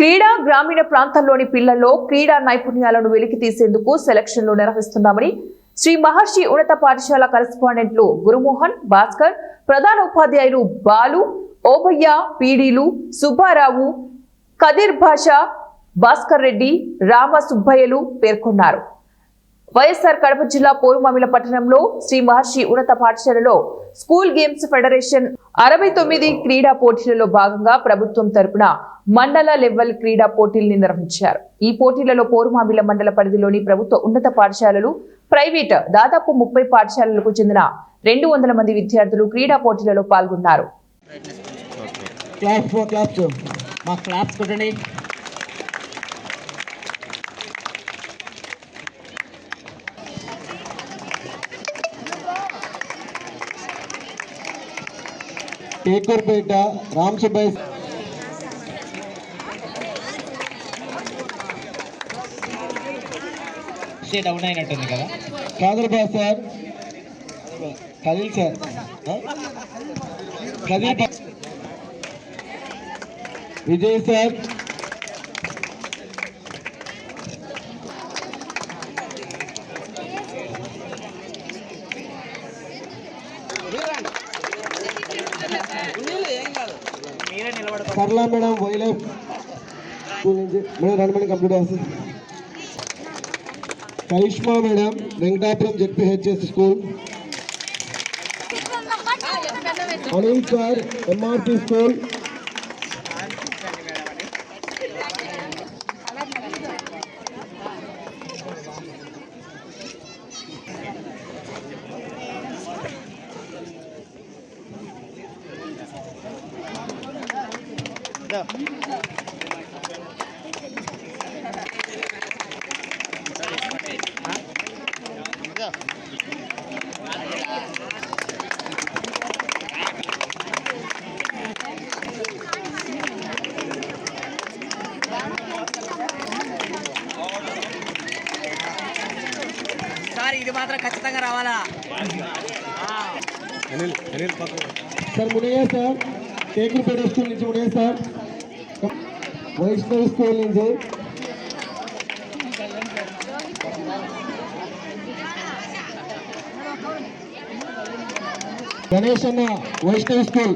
క్రీడా గ్రామీణ ప్రాంతాల్లోని పిల్లల్లో క్రీడా నైపుణ్యాలను వెలికి తీసేందుకు సెలక్షన్లు నిర్వహిస్తున్నామని శ్రీ మహర్షి ఉన్నత పాఠశాల కరెస్పాండెంట్లు గురుమోహన్, భాస్కర్, ప్రధాన ఉపాధ్యాయులు బాలు, ఓబయ్య, పీడీలు సుబ్బారావు, కదీర్ భాషా, భాస్కర్ రెడ్డి, రామ సుబ్బయ్యలు పేర్కొన్నారు. వైఎస్ఆర్ కడప జిల్లా పోరుమామిల పట్టణంలో శ్రీ మహర్షి ఉన్నత పాఠశాలలో స్కూల్ గేమ్స్ ఫెడరేషన్ 69 క్రీడా పోటీలలో భాగంగా ప్రభుత్వం తరపున మండల లెవెల్ క్రీడా పోటీల్ని నిర్వహించారు. ఈ పోటీలలో పోరుమామిల మండల పరిధిలోని ప్రభుత్వ ఉన్నత పాఠశాలలు, ప్రైవేట్ దాదాపు 30 పాఠశాలలకు చెందిన 200 మంది విద్యార్థులు క్రీడా పోటీలలో పాల్గొన్నారు. కేకూర్పేట రామ్ సుబ్బయ్య స్టేట్ అవుట్ అయినట్టుంది కదా. కాదర్ బాస్ sir, Khalil sir, Khalil, Vijay sir, Sarla madam వైలైఫ్ స్కూల్ నుంచి మేడం 2 మంది కంప్లీట్ అవుతుంది. Karishma madam Venkatapuram ZPHS school, Anil sir MRP school, sir ఇది మాత్రం ఖచ్చితంగా రావాలా. Sir Munayya sir, Kekulapeta school నుంచి మునయ్య సార్, వైష్ణవ్ స్కూల్ నుంచి గణేష్ అన్న వైష్ణవ్ స్కూల్.